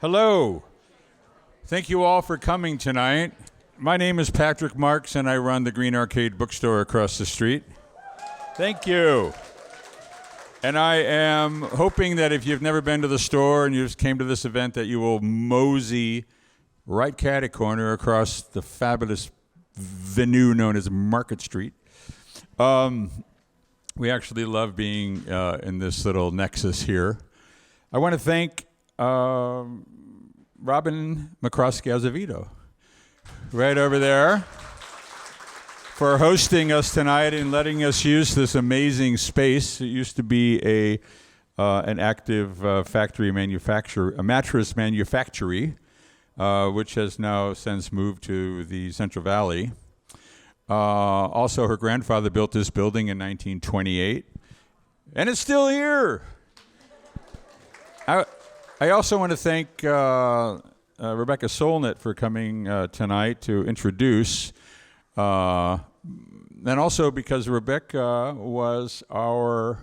Hello. Thank you all for coming tonight. My name is Patrick Marks, and I run the Green Arcade bookstore across the street. Thank you. And I am hoping that if you've never been to the store and you just came to this event, that you will mosey right catty corner across the fabulous venue known as Market Street. We actually love being in this little nexus here. I want to thank Robin McCroskey-Azevedo, right over there, for hosting us tonight and letting us use this amazing space. It used to be an active factory manufacturer, a mattress manufactory, which has now since moved to the Central Valley. Also, her grandfather built this building in 1928, and it's still here. I also want to thank Rebecca Solnit for coming tonight to introduce, and also because Rebecca was our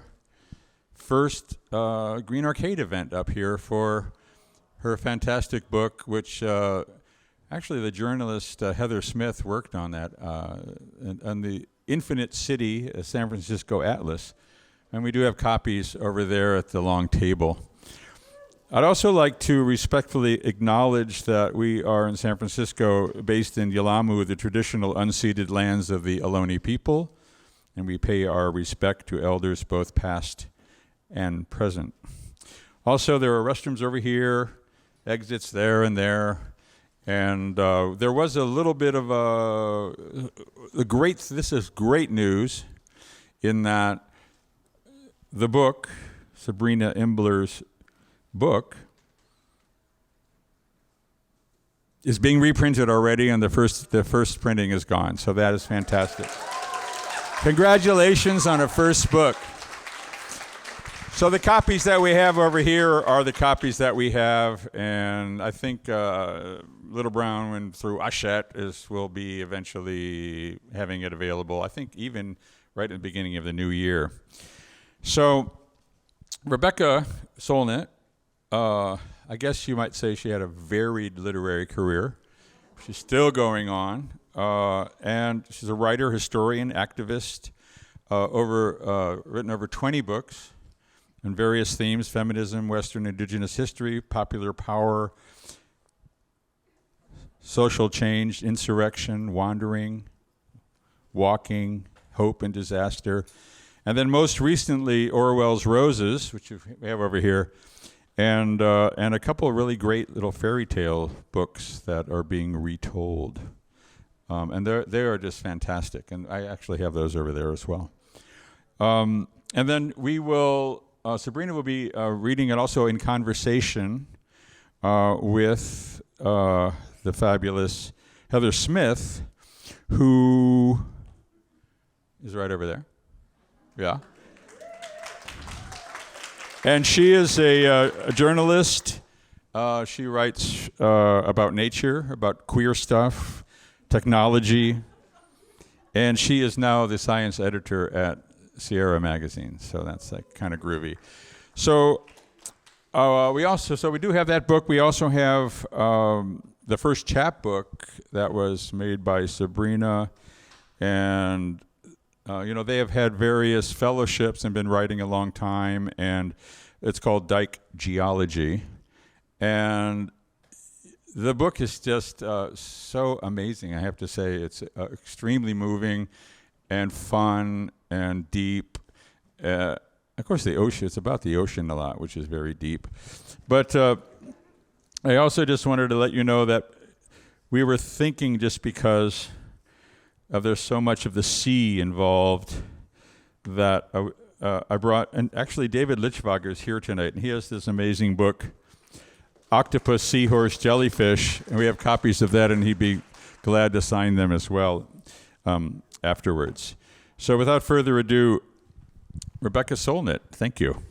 first Green Arcade event up here for her fantastic book, which actually the journalist Heather Smith worked on that, on the Infinite City San Francisco Atlas, and we do have copies over there at the long table. I'd also like to respectfully acknowledge that we are in San Francisco, based in Yelamu, the traditional unceded lands of the Ohlone people, and we pay our respect to elders both past and present. Also, there are restrooms over here, exits there and there, and there was a little bit of this is great news, in that the book, Sabrina Imbler's book, is being reprinted already, and the first printing is gone. So that is fantastic. Congratulations on a first book. So the copies that we have over here are the copies that we have, and I think Little Brown and through Hachette will be eventually having it available, I think even right at the beginning of the new year. So Rebecca Solnit, I guess you might say she had a varied literary career. She's still going on, and she's a writer, historian, activist, written over 20 books on various themes: feminism, Western indigenous history, popular power, social change, insurrection, wandering, walking, hope and disaster, and then most recently Orwell's Roses, which we have over here, and a couple of really great little fairy tale books that are being retold. And they are just fantastic, and I actually have those over there as well. And then Sabrina will be reading it also in conversation with the fabulous Heather Smith, who is right over there. Yeah. And she is a journalist. She writes about nature, about queer stuff, technology, and she is now the science editor at Sierra Magazine. So that's like kind of groovy. So we do have that book. We also have the first chapbook that was made by Sabrina, and they have had various fellowships and been writing a long time, and it's called Dyke Geology. And the book is just so amazing, I have to say. It's extremely moving and fun and deep. Of course, the ocean, it's about the ocean a lot, which is very deep. But I also just wanted to let you know that we were thinking, just because there's so much of the sea involved, that I brought, and actually David Lichvager is here tonight, and he has this amazing book, Octopus, Seahorse, Jellyfish, and we have copies of that, and he'd be glad to sign them as well afterwards. So without further ado, Rebecca Solnit, thank you.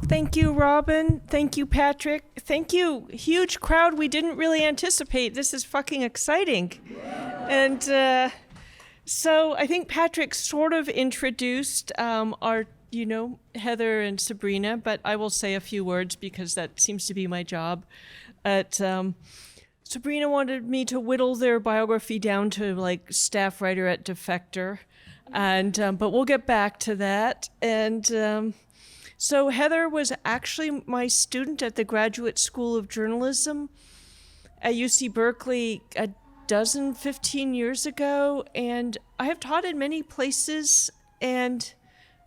Thank you, Robin. Thank you, Patrick. Thank you. Huge crowd we didn't really anticipate. This is fucking exciting. And So I think Patrick sort of introduced our, Heather and Sabrina, but I will say a few words because that seems to be my job. Sabrina wanted me to whittle their biography down to like staff writer at Defector, and but we'll get back to that. And so Heather was actually my student at the Graduate School of Journalism at UC Berkeley 15 years ago, and I have taught in many places and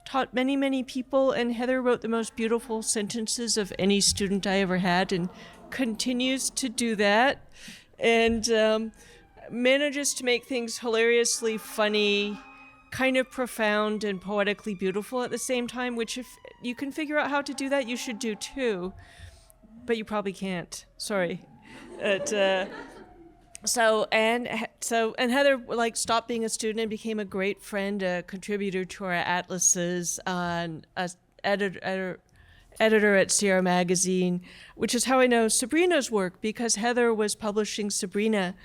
taught many, many people, and Heather wrote the most beautiful sentences of any student I ever had and continues to do that, and manages to make things hilariously funny, kind of profound and poetically beautiful at the same time, which if you can figure out how to do that, you should do too, but you probably can't. Sorry. And Heather stopped being a student and became a great friend, a contributor to our atlases, an editor at Sierra Magazine, which is how I know Sabrina's work, because Heather was publishing Sabrina.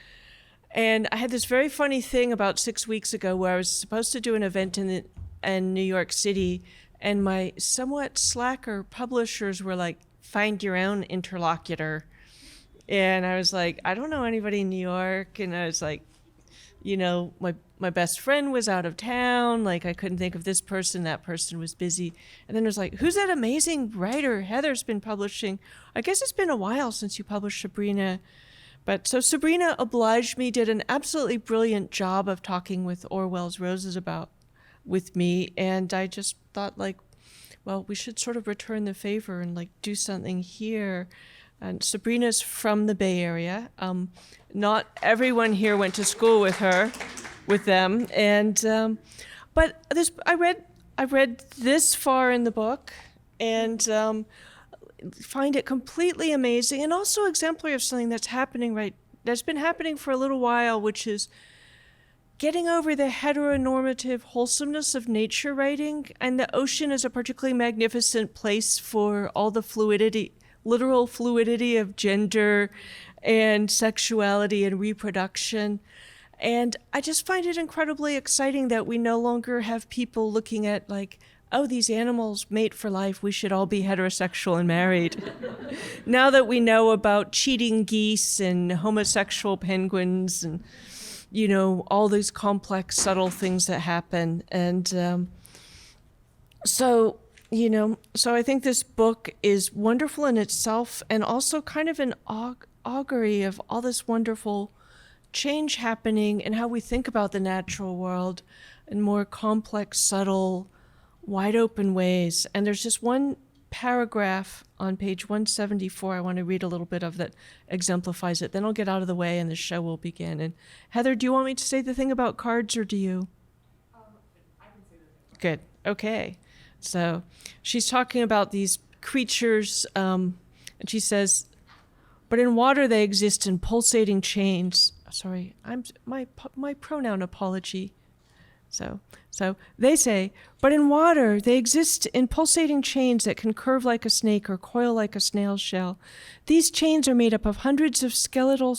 And I had this very funny thing about 6 weeks ago where I was supposed to do an event in New York City, and my somewhat slacker publishers were like, "Find your own interlocutor." And I was like, I don't know anybody in New York. And I was like, my best friend was out of town. Like, I couldn't think of this person. That person was busy. And then it was like, who's that amazing writer Heather's been publishing? I guess it's been a while since you published Sabrina. But so Sabrina obliged me, did an absolutely brilliant job of talking with Orwell's Roses with me. And I just thought we should sort of return the favor and do something here. And Sabrina's from the Bay Area. Not everyone here went to school with them. And but I read this far in the book, and find it completely amazing and also exemplary of something that's been happening for a little while, which is getting over the heteronormative wholesomeness of nature writing. And the ocean is a particularly magnificent place for all the literal fluidity of gender and sexuality and reproduction. And I just find it incredibly exciting that we no longer have people looking at these animals mate for life, we should all be heterosexual and married. Now that we know about cheating geese and homosexual penguins and, all these complex, subtle things that happen. And so I think this book is wonderful in itself, and also kind of an augury of all this wonderful change happening and how we think about the natural world in more complex, subtle, wide open ways. And there's just one paragraph on page 174 I want to read a little bit of that exemplifies it. Then I'll get out of the way and the show will begin. And Heather, do you want me to say the thing about cards, or do you? I can say the thing. Good. Okay. So she's talking about these creatures, and she says, but in water they exist in pulsating chains. Sorry, my pronoun apology. So they say, but in water they exist in pulsating chains that can curve like a snake or coil like a snail's shell. These chains are made up of hundreds of skeletal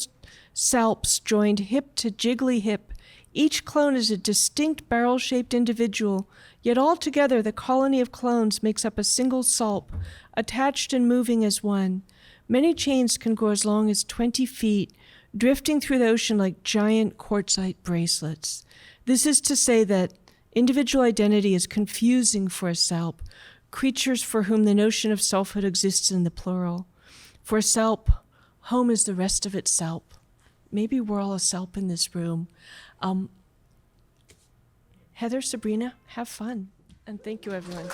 salps joined hip to jiggly hip. Each clone is a distinct barrel-shaped individual, yet altogether the colony of clones makes up a single salp, attached and moving as one. Many chains can go as long as 20 feet, drifting through the ocean like giant quartzite bracelets. This is to say that individual identity is confusing for a salp, creatures for whom the notion of selfhood exists in the plural. For a salp, home is the rest of its salp. Maybe we're all a salp in this room. Heather, Sabrina, have fun. And thank you, everyone.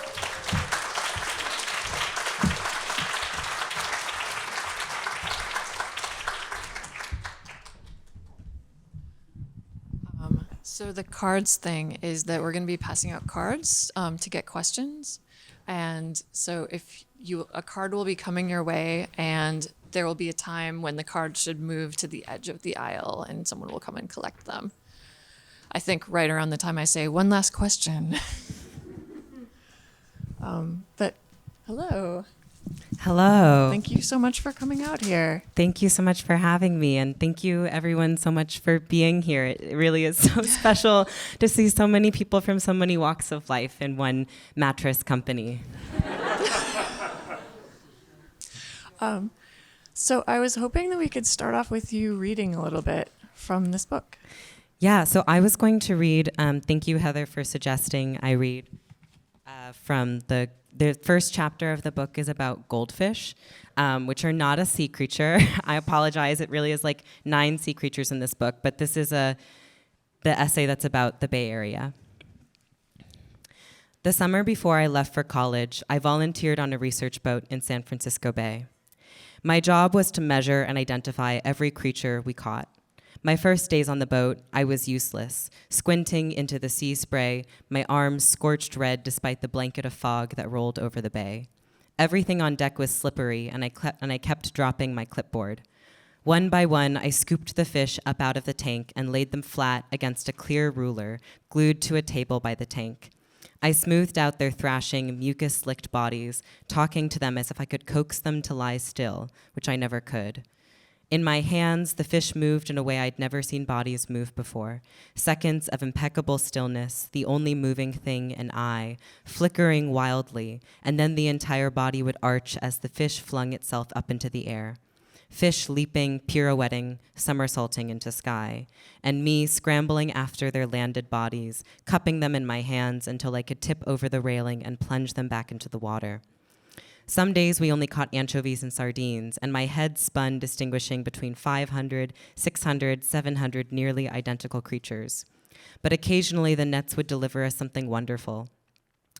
So the cards thing is that we're going to be passing out cards to get questions. And so a card will be coming your way, and there will be a time when the card should move to the edge of the aisle and someone will come and collect them. I think right around the time I say one last question. But hello. Hello. Thank you so much for coming out here. Thank you so much for having me, and thank you everyone so much for being here. It really is so special to see so many people from so many walks of life in one mattress company. So I was hoping that we could start off with you reading a little bit from this book. Yeah, so I was going to read, thank you, Heather, for suggesting I read from the first chapter of the book is about goldfish, which are not a sea creature. I apologize, it really is like 9 sea creatures in this book, but this is the essay that's about the Bay Area. The summer before I left for college, I volunteered on a research boat in San Francisco Bay. My job was to measure and identify every creature we caught. My first days on the boat, I was useless, squinting into the sea spray, my arms scorched red despite the blanket of fog that rolled over the bay. Everything on deck was slippery, and I kept dropping my clipboard. One by one, I scooped the fish up out of the tank and laid them flat against a clear ruler glued to a table by the tank. I smoothed out their thrashing, mucus-slicked bodies, talking to them as if I could coax them to lie still, which I never could. In my hands, the fish moved in a way I'd never seen bodies move before. Seconds of impeccable stillness, the only moving thing an eye, flickering wildly, and then the entire body would arch as the fish flung itself up into the air. Fish leaping, pirouetting, somersaulting into sky, and me scrambling after their landed bodies, cupping them in my hands until I could tip over the railing and plunge them back into the water. Some days we only caught anchovies and sardines, and my head spun distinguishing between 500, 600, 700 nearly identical creatures. But occasionally the nets would deliver us something wonderful.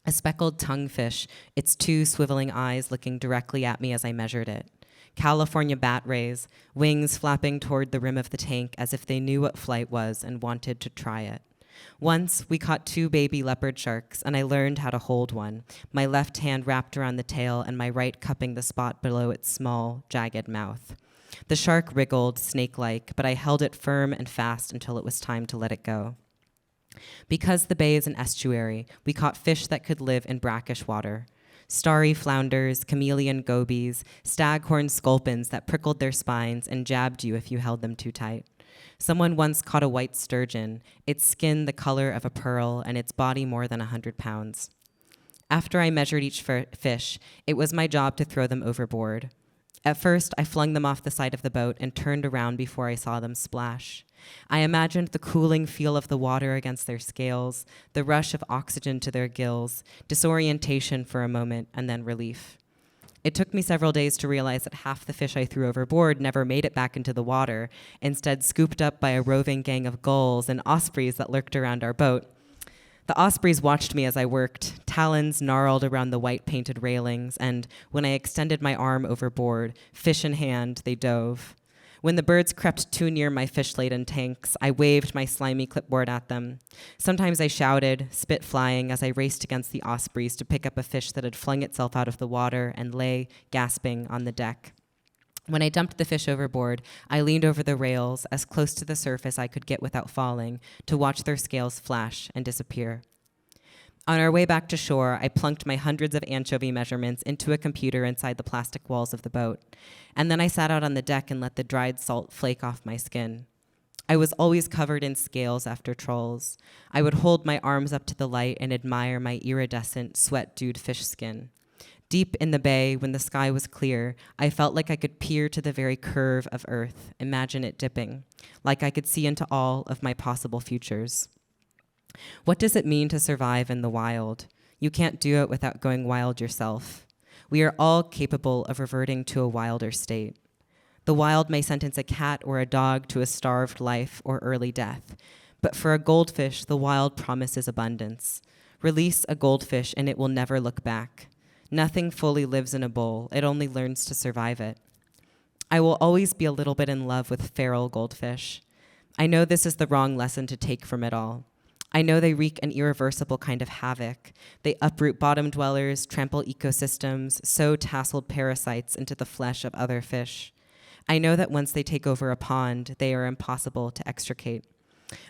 A speckled tonguefish, its 2 swiveling eyes looking directly at me as I measured it. California bat rays, wings flapping toward the rim of the tank as if they knew what flight was and wanted to try it. Once, we caught 2 baby leopard sharks, and I learned how to hold one, my left hand wrapped around the tail and my right cupping the spot below its small, jagged mouth. The shark wriggled, snake-like, but I held it firm and fast until it was time to let it go. Because the bay is an estuary, we caught fish that could live in brackish water. Starry flounders, chameleon gobies, staghorn sculpins that prickled their spines and jabbed you if you held them too tight. Someone once caught a white sturgeon, its skin the color of a pearl and its body more than 100 pounds. After I measured each fish, it was my job to throw them overboard. At first, I flung them off the side of the boat and turned around before I saw them splash. I imagined the cooling feel of the water against their scales, the rush of oxygen to their gills, disorientation for a moment, and then relief. It took me several days to realize that half the fish I threw overboard never made it back into the water, instead scooped up by a roving gang of gulls and ospreys that lurked around our boat. The ospreys watched me as I worked, talons gnarled around the white painted railings, and when I extended my arm overboard, fish in hand, they dove. When the birds crept too near my fish-laden tanks, I waved my slimy clipboard at them. Sometimes I shouted, spit flying, as I raced against the ospreys to pick up a fish that had flung itself out of the water and lay, gasping, on the deck. When I dumped the fish overboard, I leaned over the rails, as close to the surface I could get without falling, to watch their scales flash and disappear. On our way back to shore, I plunked my hundreds of anchovy measurements into a computer inside the plastic walls of the boat, and then I sat out on the deck and let the dried salt flake off my skin. I was always covered in scales after trolls. I would hold my arms up to the light and admire my iridescent, sweat-dewed fish skin. Deep in the bay, when the sky was clear, I felt like I could peer to the very curve of Earth, imagine it dipping, like I could see into all of my possible futures. What does it mean to survive in the wild? You can't do it without going wild yourself. We are all capable of reverting to a wilder state. The wild may sentence a cat or a dog to a starved life or early death, but for a goldfish, the wild promises abundance. Release a goldfish and it will never look back. Nothing fully lives in a bowl, it only learns to survive it. I will always be a little bit in love with feral goldfish. I know this is the wrong lesson to take from it all. I know they wreak an irreversible kind of havoc. They uproot bottom dwellers, trample ecosystems, sow tasseled parasites into the flesh of other fish. I know that once they take over a pond, they are impossible to extricate.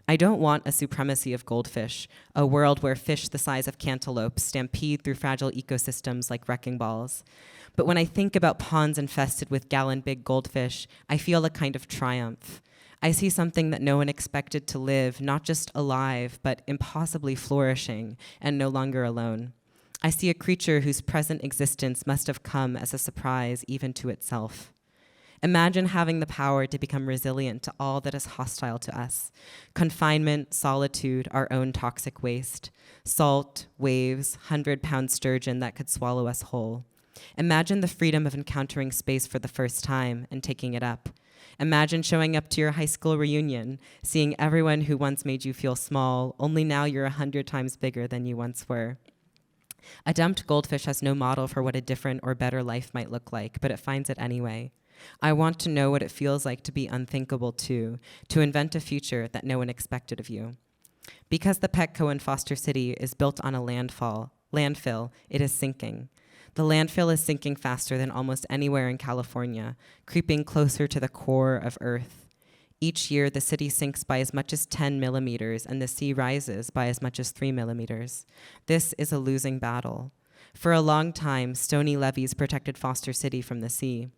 I don't want a supremacy of goldfish, a world where fish the size of cantaloupes stampede through fragile ecosystems like wrecking balls. But when I think about ponds infested with gallon-big goldfish, I feel a kind of triumph. I see something that no one expected to live, not just alive, but impossibly flourishing and no longer alone. I see a creature whose present existence must have come as a surprise even to itself. Imagine having the power to become resilient to all that is hostile to us. Confinement, solitude, our own toxic waste. Salt, waves, 100-pound sturgeon that could swallow us whole. Imagine the freedom of encountering space for the first time and taking it up. Imagine showing up to your high school reunion, seeing everyone who once made you feel small, only now you're 100 times bigger than you once were. A dumped goldfish has no model for what a different or better life might look like, but it finds it anyway. I want to know what it feels like to be unthinkable too, to invent a future that no one expected of you. Because the Petco in Foster City is built on a landfill, it is sinking. The landfill is sinking faster than almost anywhere in California, creeping closer to the core of Earth. Each year, the city sinks by as much as 10 millimeters, and the sea rises by as much as 3 millimeters. This is a losing battle. For a long time, stony levees protected Foster City from the sea.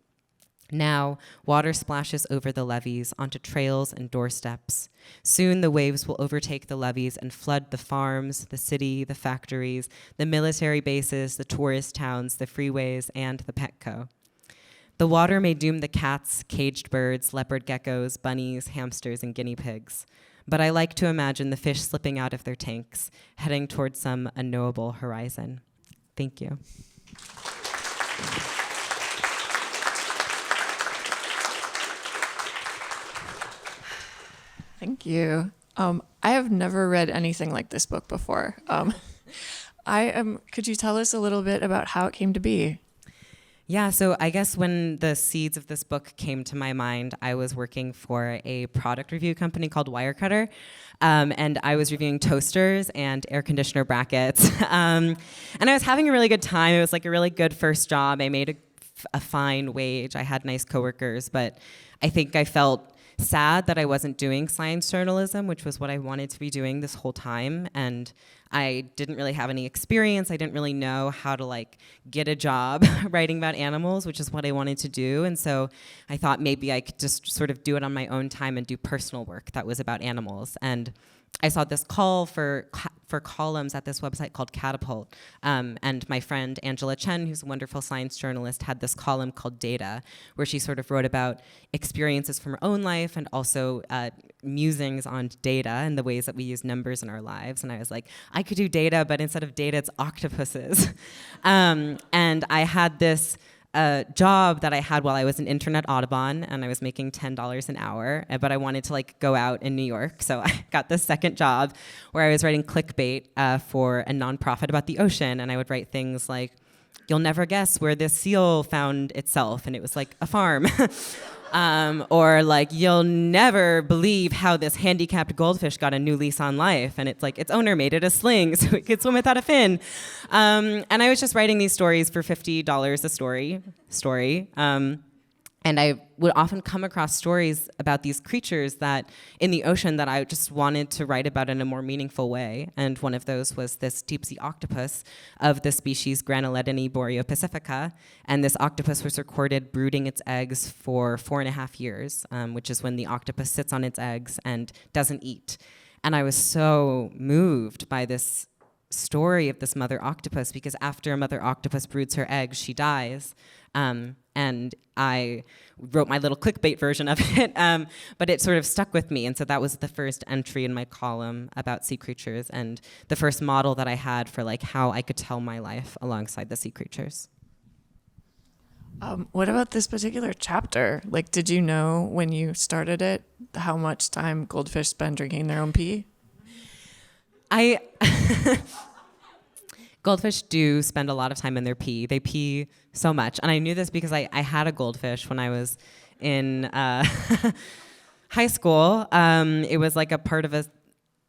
Now, water splashes over the levees onto trails and doorsteps. Soon the waves will overtake the levees and flood the farms, the city, the factories, the military bases, the tourist towns, the freeways, and the Petco. The water may doom the cats, caged birds, leopard geckos, bunnies, hamsters, and guinea pigs. But I like to imagine the fish slipping out of their tanks, heading towards some unknowable horizon. Thank you. Thank you. I have never read anything like this book before. Could you tell us a little bit about how it came to be? Yeah, so I guess when the seeds of this book came to my mind, I was working for a product review company called Wirecutter, and I was reviewing toasters and air conditioner brackets. And I was having a really good time. It was like a really good first job. I made a fine wage. I had nice coworkers, but I think I felt sad that I wasn't doing science journalism, which was what I wanted to be doing this whole time. And I didn't really have any experience. I didn't really know how to get a job writing about animals, which is what I wanted to do. And so I thought maybe I could just sort of do it on my own time and do personal work that was about animals. And I saw this call for columns at this website called Catapult. And my friend Angela Chen, who's a wonderful science journalist, had this column called Data, where she sort of wrote about experiences from her own life and also musings on data and the ways that we use numbers in our lives. And I was like, I could do data, but instead of data, it's octopuses. And I had this job that I had while I was an intern at Audubon, and I was making $10 an hour, but I wanted to go out in New York, so I got this second job where I was writing clickbait for a nonprofit about the ocean, and I would write things like, "You'll never guess where this seal found itself," and it was like a farm. Or "You'll never believe how this handicapped goldfish got a new lease on life," and it's like its owner made it a sling so it could swim without a fin. And I was just writing these stories for $50 a story. And I would often come across stories about these creatures that in the ocean that I just wanted to write about in a more meaningful way. And one of those was this deep sea octopus of the species Granuletini boreopacifica. And this octopus was recorded brooding its eggs for 4.5 years, which is when the octopus sits on its eggs and doesn't eat. And I was so moved by this story of this mother octopus, because after a mother octopus broods her eggs, she dies. And I wrote my little clickbait version of it, but it sort of stuck with me. And so that was the first entry in my column about sea creatures and the first model that I had for how I could tell my life alongside the sea creatures. What about this particular chapter? Did you know when you started it how much time goldfish spend drinking their own pee? Goldfish do spend a lot of time in their pee. They pee so much. And I knew this because I had a goldfish when I was in high school. It was a part of a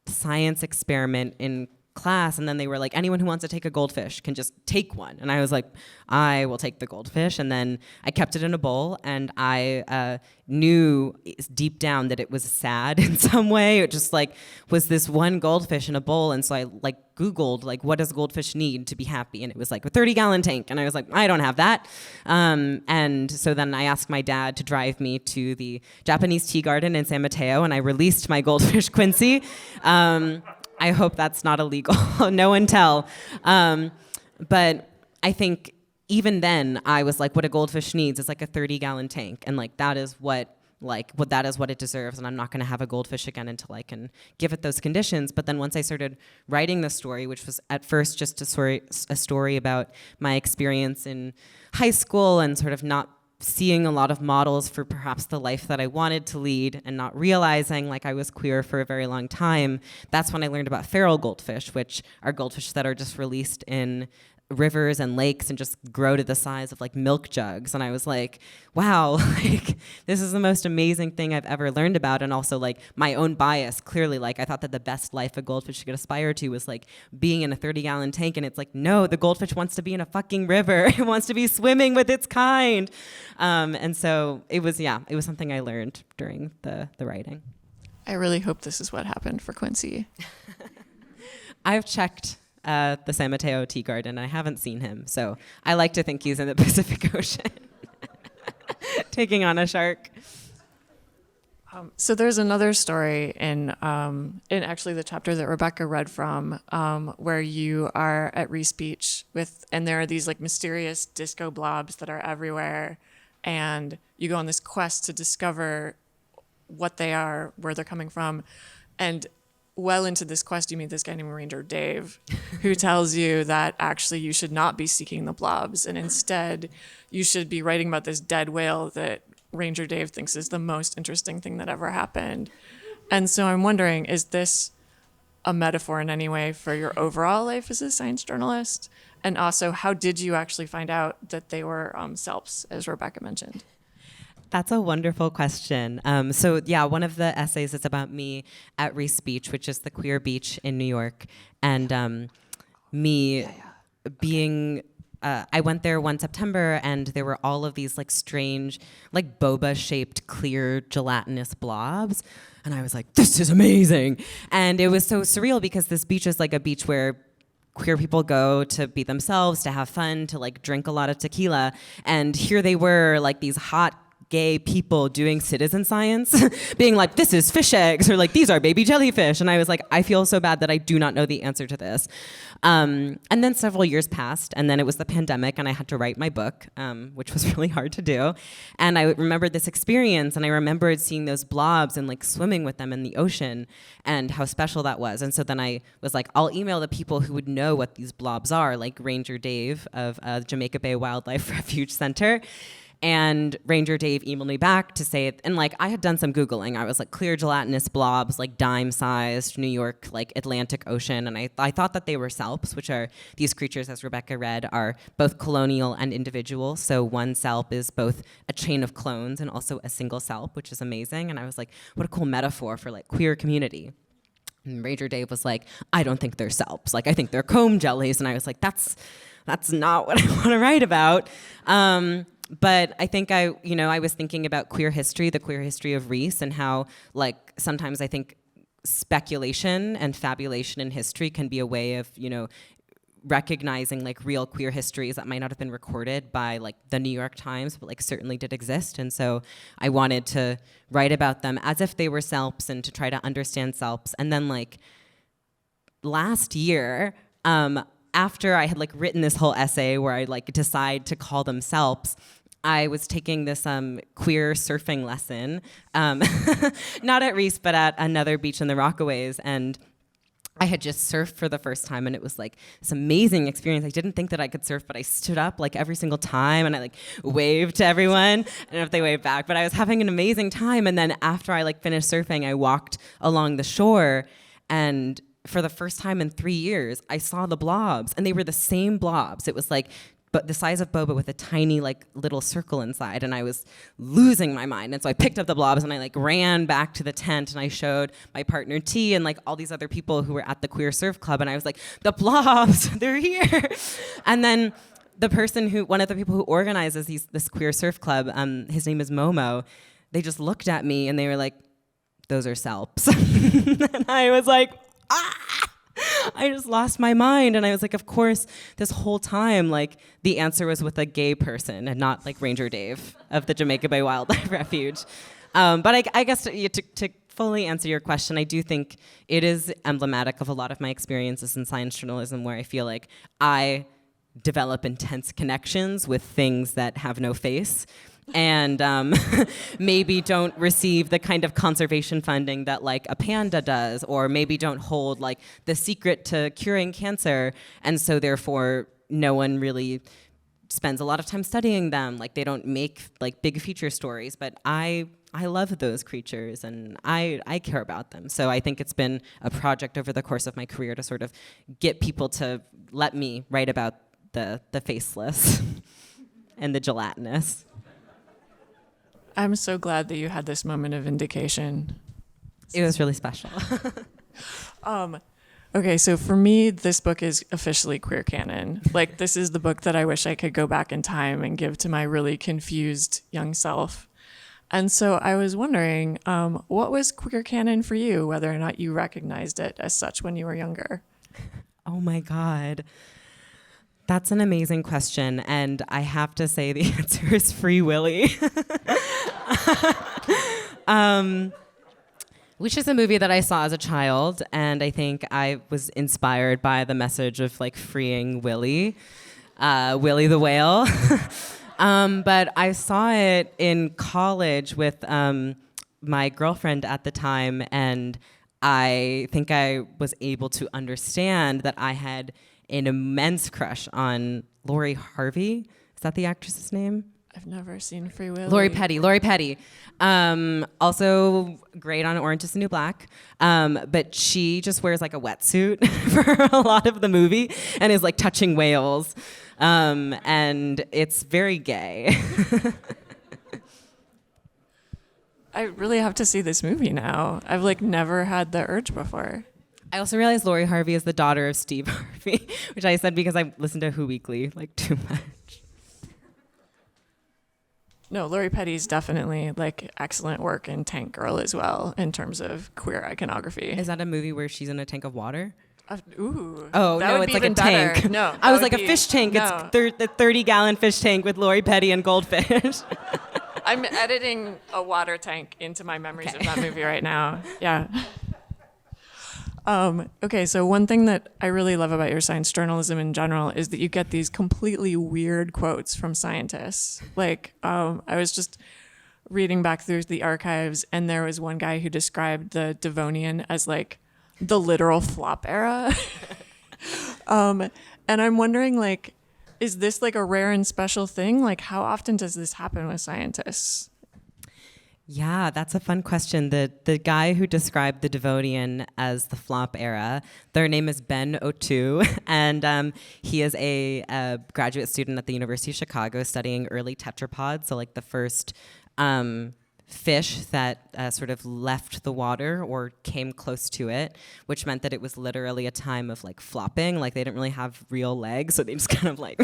science experiment in class, and then they were like, anyone who wants to take a goldfish can just take one. And I was like, I will take the goldfish. And then I kept it in a bowl, and I knew deep down that it was sad in some way. It just like was this one goldfish in a bowl. And so I like Googled like, what does a goldfish need to be happy? And it was like a 30-gallon tank. And I was like, I don't have that. And so then I asked my dad to drive me to the Japanese tea garden in San Mateo, and I released my goldfish Quincy. I hope that's not illegal. No one tell. But I think even then I was like, what a goldfish needs is like a 30-gallon tank. And like, that is what it deserves. And I'm not going to have a goldfish again until I can give it those conditions. But then once I started writing the story, which was at first just a story about my experience in high school and sort of not seeing a lot of models for perhaps the life that I wanted to lead and not realizing like I was queer for a very long time, that's when I learned about feral goldfish, which are goldfish that are just released in rivers and lakes and just grow to the size of like milk jugs. And I was like, wow, like this is the most amazing thing I've ever learned about. And also like my own bias, clearly, like I thought that the best life a goldfish could aspire to was like being in a 30-gallon tank. And it's like, no, the goldfish wants to be in a fucking river. It wants to be swimming with its kind. And so it was something I learned during the writing. I really hope this is what happened for Quincy. I've checked the San Mateo Tea Garden. I haven't seen him, so I like to think he's in the Pacific Ocean, taking on a shark. So there's another story in actually the chapter that Rebecca read from, where you are at Reese Beach and there are these like mysterious disco blobs that are everywhere, and you go on this quest to discover what they are, where they're coming from, and well into this quest, you meet this guy named Ranger Dave, who tells you that actually you should not be seeking the blobs, and instead you should be writing about this dead whale that Ranger Dave thinks is the most interesting thing that ever happened. And so I'm wondering, is this a metaphor in any way for your overall life as a science journalist? And also, how did you actually find out that they were SELPs, as Rebecca mentioned? That's a wonderful question. One of the essays is about me at Reese Beach, which is the queer beach in New York, and being. I went there one September, and there were all of these like strange, like boba-shaped, clear, gelatinous blobs, and I was like, "This is amazing!" And it was so surreal because this beach is like a beach where queer people go to be themselves, to have fun, to like drink a lot of tequila, and here they were, like these hot gay people doing citizen science, being like, this is fish eggs, or like, these are baby jellyfish. And I was like, I feel so bad that I do not know the answer to this. And then several years passed, and then it was the pandemic, and I had to write my book, which was really hard to do. And I remembered this experience, and I remembered seeing those blobs and like swimming with them in the ocean and how special that was. And so then I was like, I'll email the people who would know what these blobs are, like Ranger Dave of Jamaica Bay Wildlife Refuge Center. And Ranger Dave emailed me back to say, and like I had done some Googling. I was like, clear gelatinous blobs, like dime-sized, New York, like Atlantic Ocean. And I thought that they were SELPs, which are these creatures, as Rebecca read, are both colonial and individual. So one SELP is both a chain of clones and also a single SELP, which is amazing. And I was like, what a cool metaphor for like queer community. And Ranger Dave was like, I don't think they're SELPs. Like, I think they're comb jellies. And I was like, that's not what I want to write about. But I think I was thinking about queer history, the queer history of Reese, and how like sometimes I think speculation and fabulation in history can be a way of, recognizing like real queer histories that might not have been recorded by like the New York Times, but like certainly did exist. And so I wanted to write about them as if they were SELPs and to try to understand SELPs. And then like last year, after I had like written this whole essay where I like decide to call them SELPs, I was taking this queer surfing lesson, not at Reese, but at another beach in the Rockaways. And I had just surfed for the first time, and it was like this amazing experience. I didn't think that I could surf, but I stood up like every single time, and I like waved to everyone. I don't know if they waved back, but I was having an amazing time. And then after I like finished surfing, I walked along the shore, and for the first time in 3 years, I saw the blobs, and they were the same blobs. It was like but the size of boba with a tiny like little circle inside, and I was losing my mind. And so I picked up the blobs and I like ran back to the tent and I showed my partner T and like all these other people who were at the Queer Surf Club, and I was like, the blobs, they're here. And then one of the people who organizes this Queer Surf Club, his name is Momo, they just looked at me and they were like, those are salps. And I was like, ah! I just lost my mind. And I was like, of course, this whole time, like, the answer was with a gay person and not like Ranger Dave of the Jamaica Bay Wildlife Refuge. But I guess to fully answer your question, I do think it is emblematic of a lot of my experiences in science journalism, where I feel like I develop intense connections with things that have no face, and maybe don't receive the kind of conservation funding that like a panda does, or maybe don't hold like the secret to curing cancer, and so therefore no one really spends a lot of time studying them. Like, they don't make like big feature stories, but I love those creatures and I care about them. So I think it's been a project over the course of my career to sort of get people to let me write about the faceless and the gelatinous. I'm so glad that you had this moment of vindication. It was really special. Okay, so for me, this book is officially queer canon. Like, this is the book that I wish I could go back in time and give to my really confused young self. And so I was wondering, what was queer canon for you, whether or not you recognized it as such when you were younger? Oh my God. That's an amazing question, and I have to say the answer is Free Willy. Which is a movie that I saw as a child, and I think I was inspired by the message of like freeing Willy, Willy the whale. But I saw it in college with my girlfriend at the time, and I think I was able to understand that I had an immense crush on Lori Harvey. Is that the actress's name? I've never seen Free Willy. Lori Petty. Also great on Orange is the New Black. But she just wears like a wetsuit for a lot of the movie and is like touching whales. And it's very gay. I really have to see this movie now. I've like never had the urge before. I also realized Lori Harvey is the daughter of Steve Harvey, which I said because I listened to Who Weekly like too much. No, Lori Petty's definitely like excellent work in Tank Girl as well in terms of queer iconography. Is that a movie where she's in a tank of water? Ooh. Oh, that no, would it's be like a even better. tank. No. I was that like would a be- fish tank. No. It's the 30-gallon fish tank with Lori Petty and goldfish. I'm editing a water tank into my memories of that movie right now. Yeah. Okay, so one thing that I really love about your science journalism in general is that you get these completely weird quotes from scientists. Like, I was just reading back through the archives, and there was one guy who described the Devonian as like the literal flop era. And I'm wondering, like, is this like a rare and special thing? Like, how often does this happen with scientists? Yeah, that's a fun question. The guy who described the Devonian as the flop era, their name is Ben O'Toole, and he is a graduate student at the University of Chicago studying early tetrapods, so like the first fish that sort of left the water or came close to it, which meant that it was literally a time of like flopping. Like, they didn't really have real legs, so they just kind of like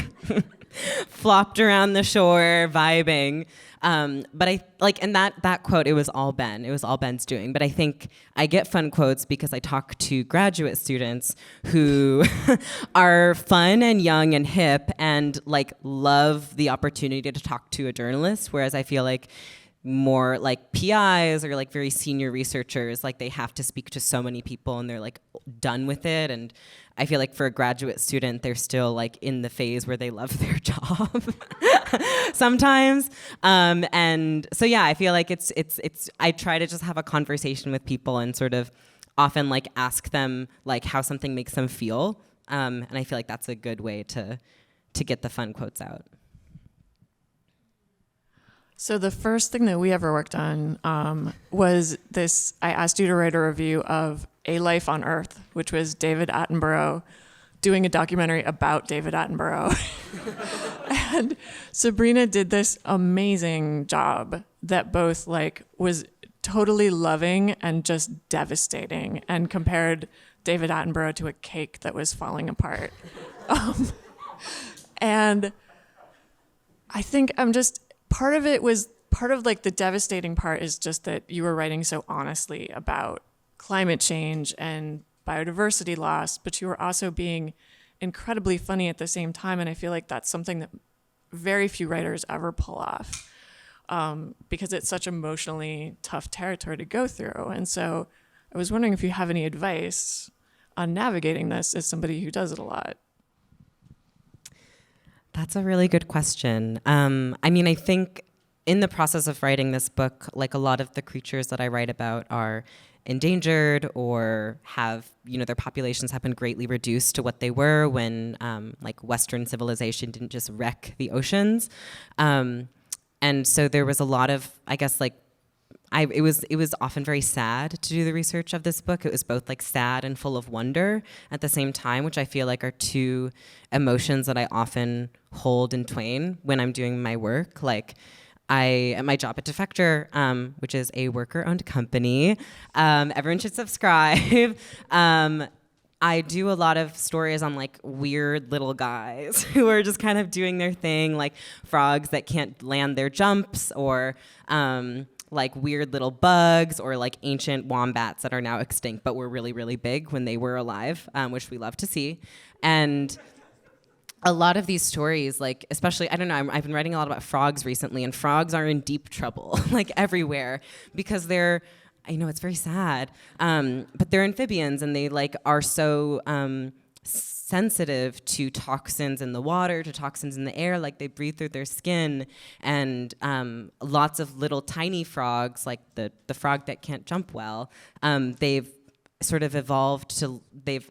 flopped around the shore, vibing. But I like, and that quote, it was all Ben. It was all Ben's doing. But I think I get fun quotes because I talk to graduate students who are fun and young and hip and like love the opportunity to talk to a journalist, whereas I feel like more like PIs or like very senior researchers, like they have to speak to so many people and they're like done with it. And I feel like for a graduate student, they're still like in the phase where they love their job sometimes. And so, yeah, I feel like it's, I try to just have a conversation with people and sort of often like ask them like how something makes them feel. And I feel like that's a good way to get the fun quotes out. So the first thing that we ever worked on was this. I asked you to write a review of A Life on Earth, which was David Attenborough doing a documentary about David Attenborough. And Sabrina did this amazing job that both like was totally loving and just devastating, and compared David Attenborough to a cake that was falling apart. And I think part of like the devastating part is just that you were writing so honestly about climate change and biodiversity loss, but you were also being incredibly funny at the same time. And I feel like that's something that very few writers ever pull off, because it's such emotionally tough territory to go through. And so I was wondering if you have any advice on navigating this as somebody who does it a lot. That's a really good question. I mean, I think in the process of writing this book, like a lot of the creatures that I write about are endangered or have, their populations have been greatly reduced to what they were when like Western civilization didn't just wreck the oceans. And so there was a lot of, I guess, like, it was often very sad to do the research of this book. It was both like sad and full of wonder at the same time, which I feel like are two emotions that I often hold in twain when I'm doing my work. Like, at my job at Defector, which is a worker-owned company, everyone should subscribe. I do a lot of stories on like weird little guys who are just kind of doing their thing, like frogs that can't land their jumps, or like weird little bugs, or like ancient wombats that are now extinct but were really, really big when they were alive, which we love to see. And a lot of these stories, like, especially, I don't know, I've been writing a lot about frogs recently, and frogs are in deep trouble, like everywhere, because they're, I know it's very sad, but they're amphibians, and they like are so sensitive to toxins in the water, to toxins in the air, like they breathe through their skin. And lots of little tiny frogs, like the frog that can't jump well, they've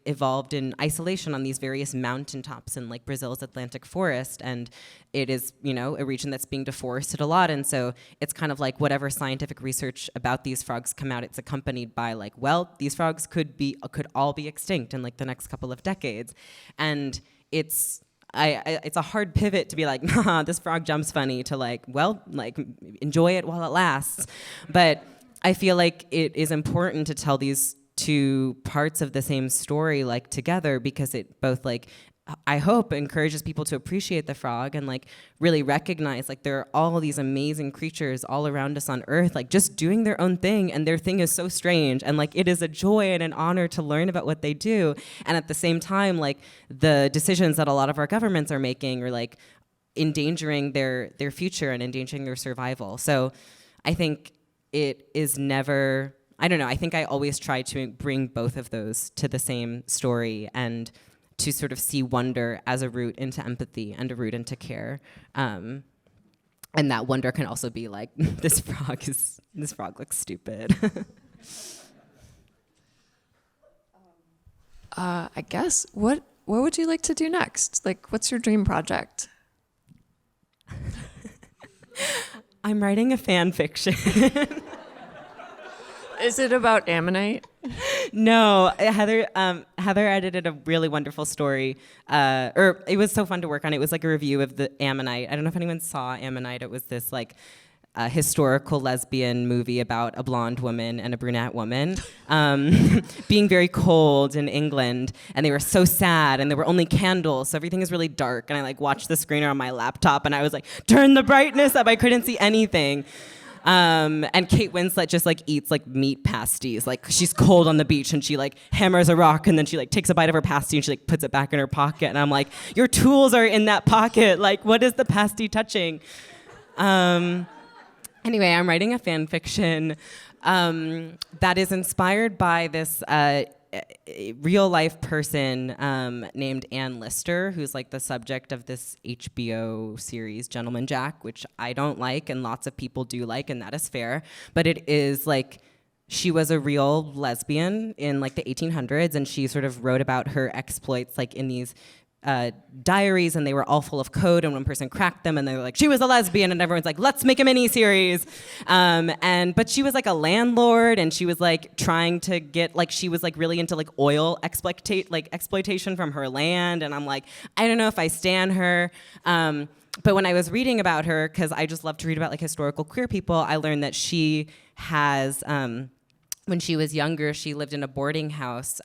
evolved in isolation on these various mountaintops in like Brazil's Atlantic forest, and it is, a region that's being deforested a lot. And so it's kind of like whatever scientific research about these frogs come out, it's accompanied by like, well, these frogs could all be extinct in like the next couple of decades. And it's a hard pivot to be like, nah, this frog jumps funny, to like, well, like enjoy it while it lasts. But I feel like it is important to tell these two parts of the same story like together, because it both like, I hope, encourages people to appreciate the frog and like really recognize like there are all these amazing creatures all around us on Earth, like just doing their own thing, and their thing is so strange, and like it is a joy and an honor to learn about what they do. And at the same time, like the decisions that a lot of our governments are making are like endangering their future and endangering their survival. So I think it is never, I don't know, I think I always try to bring both of those to the same story, and to sort of see wonder as a route into empathy and a route into care. And that wonder can also be like, this frog looks stupid. I guess, what would you like to do next? Like, what's your dream project? I'm writing a fan fiction. Is it about ammonite? No, Heather edited a really wonderful story, or it was so fun to work on. It was like a review of the Ammonite. I don't know if anyone saw Ammonite. It was this like historical lesbian movie about a blonde woman and a brunette woman being very cold in England, and they were so sad, and there were only candles, so everything is really dark. And I like watched the screener on my laptop, and I was like, turn the brightness up. I couldn't see anything. And Kate Winslet just like eats like meat pasties. Like she's cold on the beach, and she like hammers a rock, and then she like takes a bite of her pasty and she like puts it back in her pocket. And I'm like, your tools are in that pocket. Like, what is the pasty touching? Anyway, I'm writing a fan fiction that is inspired by this real life person named Ann Lister, who's like the subject of this HBO series Gentleman Jack, which I don't like and lots of people do like, and that is fair. But it is like, she was a real lesbian in like the 1800s, and she sort of wrote about her exploits like in these diaries, and they were all full of code, and one person cracked them, and they were like, she was a lesbian, and everyone's like, let's make a mini-series. But she was like a landlord, and she was like trying to get, like, she was like really into like oil exploitation from her land, and I'm like, I don't know if I stan her. But when I was reading about her, because I just love to read about like historical queer people, I learned that she has, when she was younger, she lived in a boarding house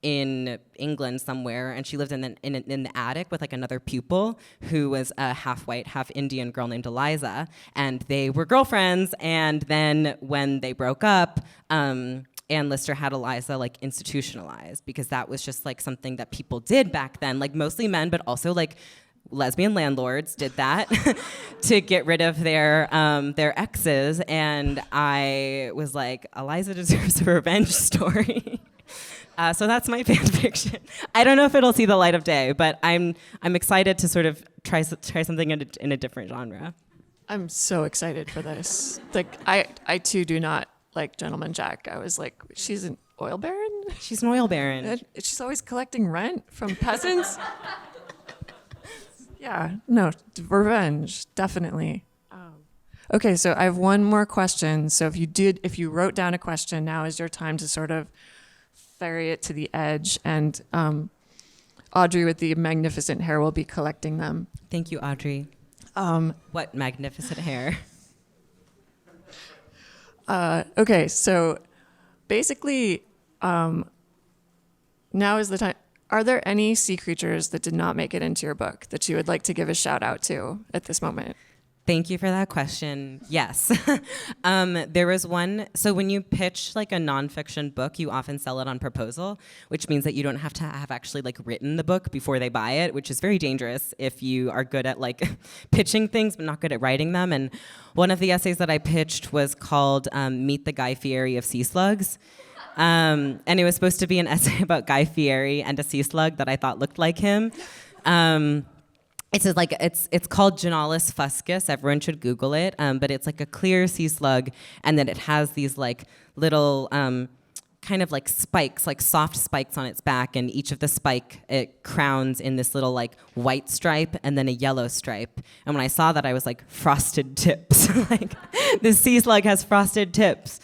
in England somewhere, and she lived in the attic with like another pupil who was a half white, half Indian girl named Eliza, and they were girlfriends. And then when they broke up, Ann Lister had Eliza like institutionalized, because that was just like something that people did back then, like mostly men, but also like lesbian landlords did that to get rid of their exes. And I was like, Eliza deserves a revenge story. So that's my fan fiction. I don't know if it'll see the light of day, but I'm excited to sort of try something in a different genre. I'm so excited for this. Like, I too do not like Gentleman Jack. I was like, she's an oil baron? She's an oil baron. She's always collecting rent from peasants? Yeah, no, revenge, definitely. Okay, so I have one more question. So if you wrote down a question, now is your time to sort of ferry it to the edge, and Audrey with the magnificent hair will be collecting them. Thank you, Audrey. What magnificent hair. Okay, so basically, now is the time. Are there any sea creatures that did not make it into your book that you would like to give a shout out to at this moment? Thank you for that question. Yes. There was one. So when you pitch like a nonfiction book, you often sell it on proposal, which means that you don't have to have actually like written the book before they buy it, which is very dangerous if you are good at like pitching things but not good at writing them. And one of the essays that I pitched was called Meet the Guy Fieri of Sea Slugs. And it was supposed to be an essay about Guy Fieri and a sea slug that I thought looked like him. It's called Genalis fuscus. Everyone should Google it. But it's like a clear sea slug, and then it has these like little kind of like spikes, like soft spikes on its back, and each of the spike it crowns in this little like white stripe and then a yellow stripe. And when I saw that, I was like, frosted tips. Like this sea slug has frosted tips.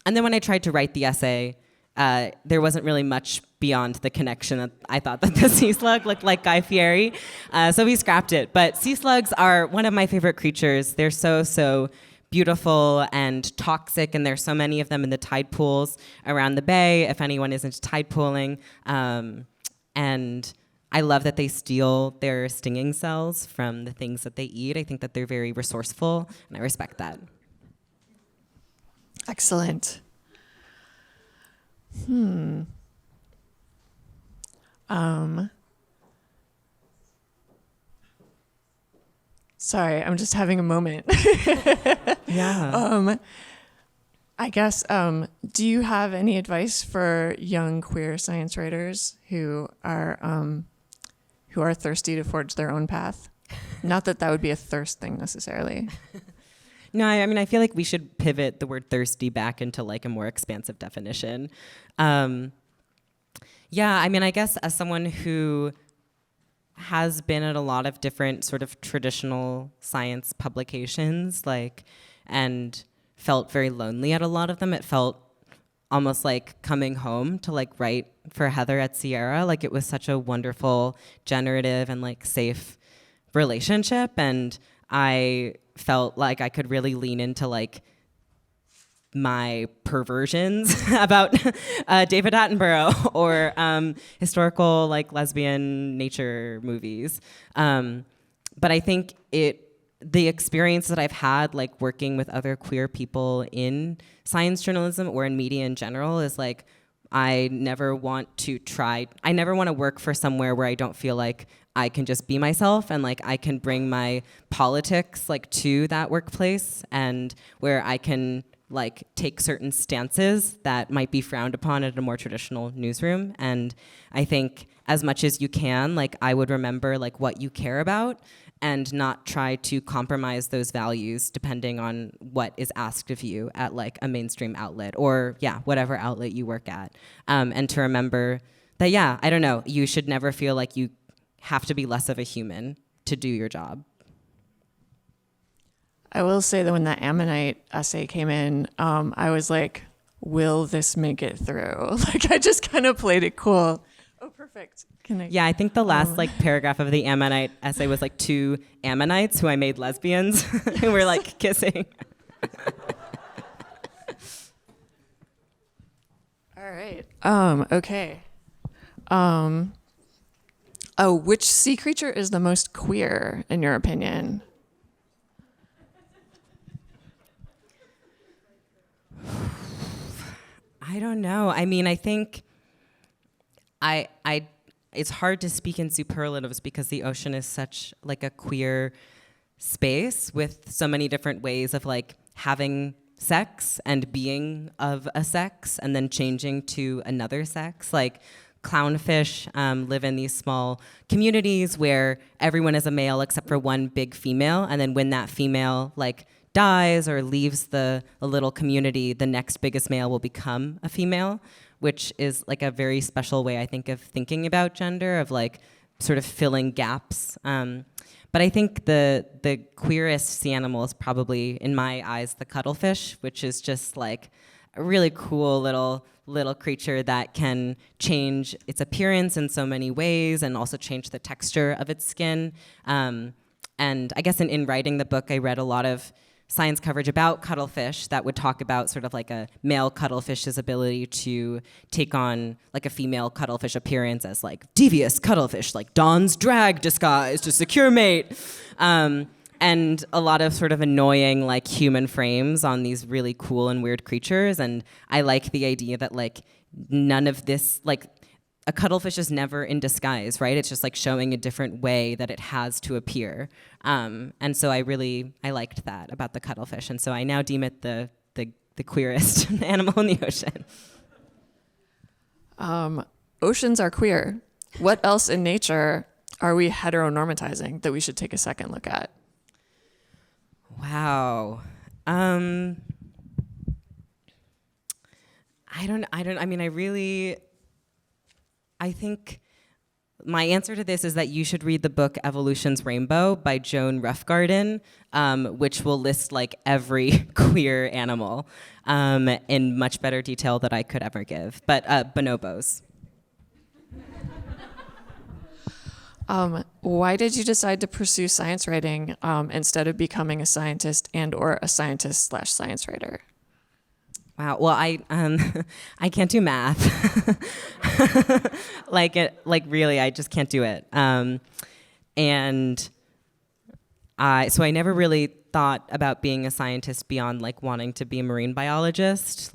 And then when I tried to write the essay, there wasn't really much beyond the connection that I thought that the sea slug looked like Guy Fieri. So we scrapped it. But sea slugs are one of my favorite creatures. They're so beautiful and toxic, and there's so many of them in the tide pools around the bay, if anyone is into tide pooling. And I love that they steal their stinging cells from the things that they eat. I think that they're very resourceful, and I respect that. Excellent. Sorry, I'm just having a moment. Yeah. I guess, do you have any advice for young queer science writers who are thirsty to forge their own path? Not that would be a thirst thing necessarily. No, I mean, I feel like we should pivot the word thirsty back into like a more expansive definition. Yeah, I mean, I guess as someone who has been at a lot of different sort of traditional science publications, like, and felt very lonely at a lot of them, it felt almost like coming home to like write for Heather at Sierra. Like it was such a wonderful, generative, and like safe relationship, and I felt like I could really lean into like my perversions about David Attenborough or historical like lesbian nature movies. But I think the experience that I've had like working with other queer people in science journalism or in media in general is like I never want to work for somewhere where I don't feel like I can just be myself and like I can bring my politics like to that workplace, and where I can like take certain stances that might be frowned upon at a more traditional newsroom. And I think as much as you can, like I would remember like what you care about and not try to compromise those values depending on what is asked of you at like a mainstream outlet or whatever outlet you work at. And to remember that, yeah, I don't know, you should never feel like you have to be less of a human to do your job. I will say that when that Ammonite essay came in, I was like, will this make it through? Like, I just kind of played it cool. Oh, perfect. Can I? Yeah, I think the last like paragraph of the Ammonite essay was like 2 Ammonites who I made lesbians who were like kissing. All right. Okay. Oh, which sea creature is the most queer in your opinion? I don't know. I mean, I think it's hard to speak in superlatives because the ocean is such like a queer space with so many different ways of like having sex and being of a sex and then changing to another sex. Like clownfish live in these small communities where everyone is a male except for one big female, and then when that female like dies or leaves the little community, the next biggest male will become a female, which is like a very special way, I think, of thinking about gender, of like sort of filling gaps. But I think the queerest sea animal is probably, in my eyes, the cuttlefish, which is just like a really cool little creature that can change its appearance in so many ways and also change the texture of its skin. And I guess in writing the book, I read a lot of science coverage about cuttlefish that would talk about sort of like a male cuttlefish's ability to take on like a female cuttlefish appearance as like devious cuttlefish, like Dawn's drag disguise to secure mate. And a lot of sort of annoying like human frames on these really cool and weird creatures. And I like the idea that like none of this, like a cuttlefish is never in disguise, right? It's just like showing a different way that it has to appear. And so I liked that about the cuttlefish. And so I now deem it the queerest animal in the ocean. Oceans are queer. What else in nature are we heteronormatizing that we should take a second look at? Wow. I think my answer to this is that you should read the book Evolution's Rainbow by Joan Roughgarden, which will list like every queer animal in much better detail than I could ever give. But bonobos. Why did you decide to pursue science writing instead of becoming a scientist and/or a scientist/science writer? Wow. Well, I can't do math. Really, I just can't do it. So I never really thought about being a scientist beyond like wanting to be a marine biologist,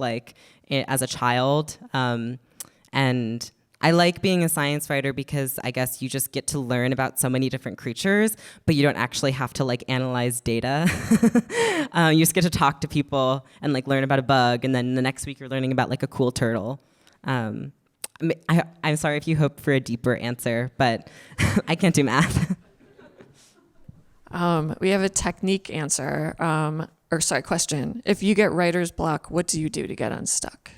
as a child. And I like being a science writer because I guess you just get to learn about so many different creatures, but you don't actually have to like analyze data. You just get to talk to people and like learn about a bug, and then the next week you're learning about like a cool turtle. I'm sorry if you hope for a deeper answer, but I can't do math. We have a technique answer, question. If you get writer's block, what do you do to get unstuck?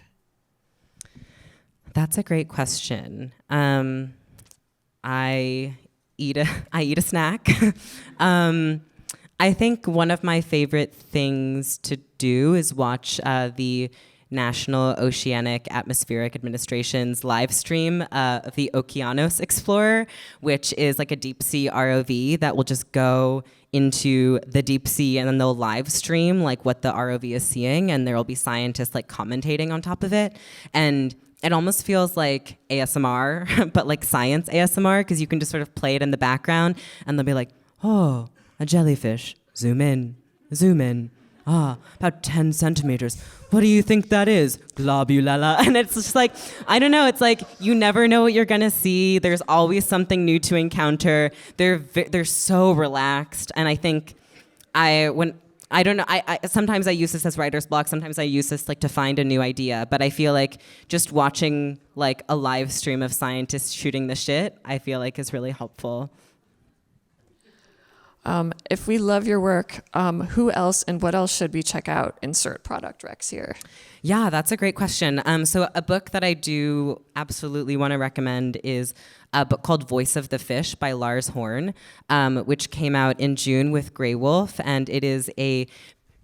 That's a great question. I eat a snack. I think one of my favorite things to do is watch the National Oceanic Atmospheric Administration's live stream of the Okeanos Explorer, which is like a deep sea ROV that will just go into the deep sea, and then they'll live stream like what the ROV is seeing, and there will be scientists like commentating on top of it. And it almost feels like ASMR, but like science ASMR, because you can just sort of play it in the background, and they'll be like, oh, a jellyfish, zoom in, about 10 centimeters. What do you think that is? Globulella. And it's just like, I don't know, it's like you never know what you're gonna see. There's always something new to encounter. They're so relaxed, and I think sometimes I use this as writer's block. Sometimes I use this like to find a new idea. But I feel like just watching like a live stream of scientists shooting the shit, I feel like is really helpful. If we love your work, who else and what else should we check out? Insert product recs here. Yeah, that's a great question. So a book that I do absolutely want to recommend is a book called Voice of the Fish by Lars Horn, which came out in June with Grey Wolf, and it is a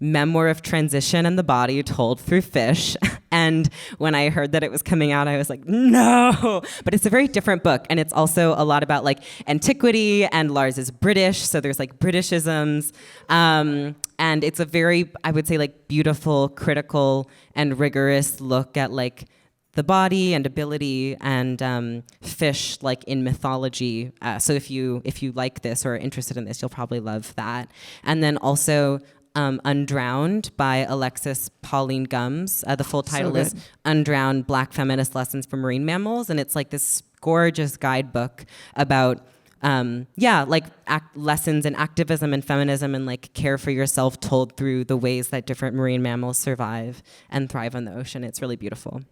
memoir of transition and the body told through fish. And when I heard that it was coming out, I was like, no. But it's a very different book, and it's also a lot about like antiquity, and Lars is British, so there's like Britishisms. And it's a very, I would say, like beautiful, critical, and rigorous look at like the body and ability and fish like in mythology. So if you like this or are interested in this, you'll probably love that. And then also Undrowned by Alexis Pauline Gumbs. The full title is Undrowned: Black Feminist Lessons for Marine Mammals. And it's like this gorgeous guidebook about lessons in activism and feminism and like care for yourself told through the ways that different marine mammals survive and thrive on the ocean. It's really beautiful.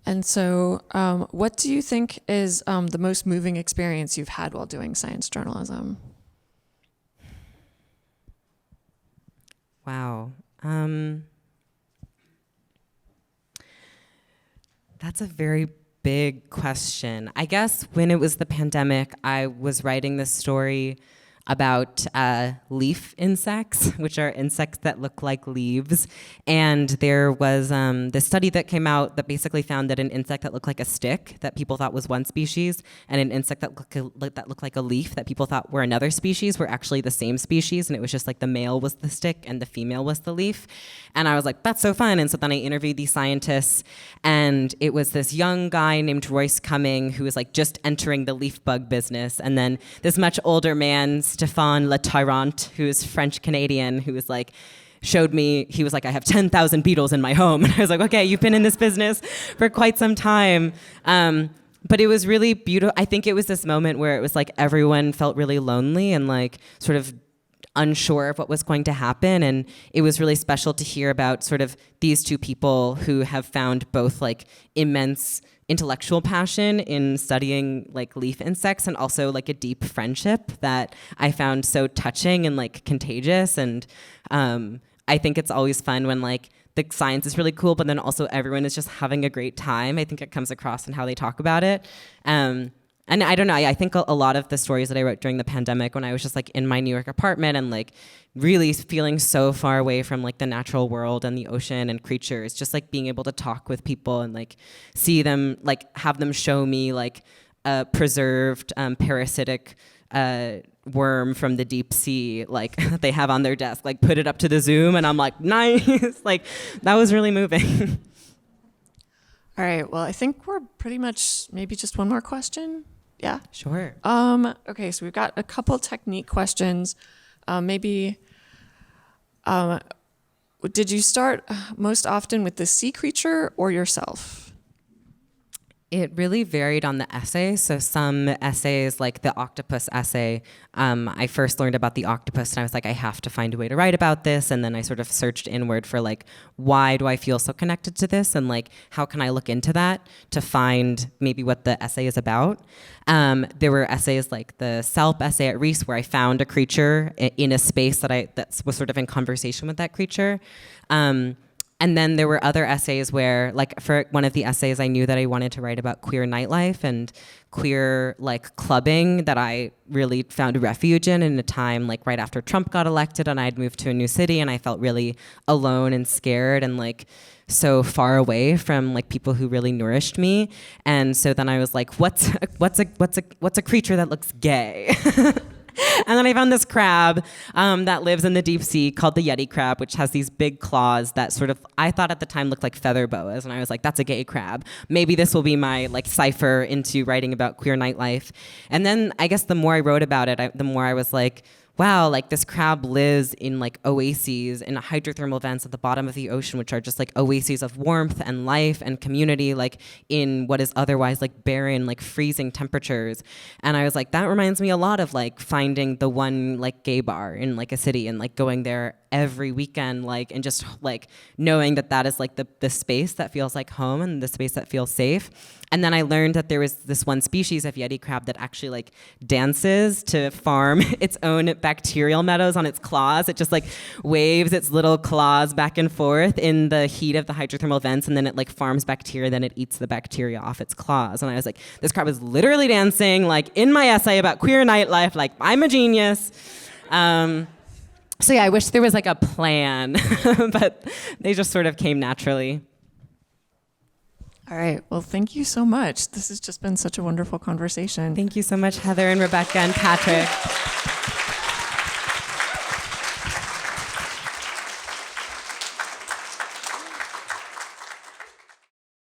And so what do you think is the most moving experience you've had while doing science journalism? Wow. That's a very big question. I guess when it was the pandemic, I was writing this story about leaf insects, which are insects that look like leaves. And there was this study that came out that basically found that an insect that looked like a stick that people thought was one species, and an insect that looked like a leaf that people thought were another species were actually the same species. And it was just like the male was the stick and the female was the leaf. And I was like, that's so fun. And so then I interviewed these scientists, and it was this young guy named Royce Cumming who was like just entering the leaf bug business. And then this much older man, Stéphane Le Tyrant, who is French-Canadian, who was like, showed me, he was like, I have 10,000 beetles in my home. And I was like, okay, you've been in this business for quite some time. But it was really beautiful. I think it was this moment where it was like everyone felt really lonely and like sort of unsure of what was going to happen. And it was really special to hear about sort of these two people who have found both like immense intellectual passion in studying like leaf insects and also like a deep friendship that I found so touching and like contagious. And I think it's always fun when like the science is really cool, but then also everyone is just having a great time. I think it comes across in how they talk about it. And I don't know, I think a lot of the stories that I wrote during the pandemic when I was just like in my New York apartment and like really feeling so far away from like the natural world and the ocean and creatures, just like being able to talk with people and like see them, like have them show me like a preserved parasitic worm from the deep sea, like that they have on their desk, like put it up to the zoom and I'm like, nice, like that was really moving. All right, well, I think we're pretty much, maybe just one more question. Yeah? Sure. Okay, so we've got a couple technique questions. Maybe, did you start most often with the sea creature or yourself? It really varied on the essay. So some essays, like the octopus essay, I first learned about the octopus and I was like, I have to find a way to write about this. And then I sort of searched inward for like, why do I feel so connected to this? And like, how can I look into that to find maybe what the essay is about? There were essays like the Salp essay at Reese where I found a creature in a space that was sort of in conversation with that creature. And then there were other essays where, like for one of the essays, I knew that I wanted to write about queer nightlife and queer like clubbing that I really found refuge in a time like right after Trump got elected and I'd moved to a new city and I felt really alone and scared and like so far away from like people who really nourished me. And so then I was like, what's a creature that looks gay? And then I found this crab that lives in the deep sea called the Yeti crab, which has these big claws that sort of, I thought at the time looked like feather boas. And I was like, that's a gay crab. Maybe this will be my like cipher into writing about queer nightlife. And then I guess the more I wrote about it, the more I was like, wow, like this crab lives in like oases in hydrothermal vents at the bottom of the ocean, which are just like oases of warmth and life and community, like in what is otherwise like barren, like freezing temperatures. And I was like, that reminds me a lot of like finding the one like gay bar in like a city and like going there every weekend, like, and just like knowing that that is like the space that feels like home and the space that feels safe. And then I learned that there was this one species of Yeti crab that actually like dances to farm its own bacterial meadows on its claws. It just like waves its little claws back and forth in the heat of the hydrothermal vents, and then it like farms bacteria, then it eats the bacteria off its claws. And I was like, this crab is literally dancing, like in my essay about queer nightlife, like I'm a genius. So yeah, I wish there was like a plan, but they just sort of came naturally. All right. Well, thank you so much. This has just been such a wonderful conversation. Thank you so much, Heather and Rebecca and Patrick.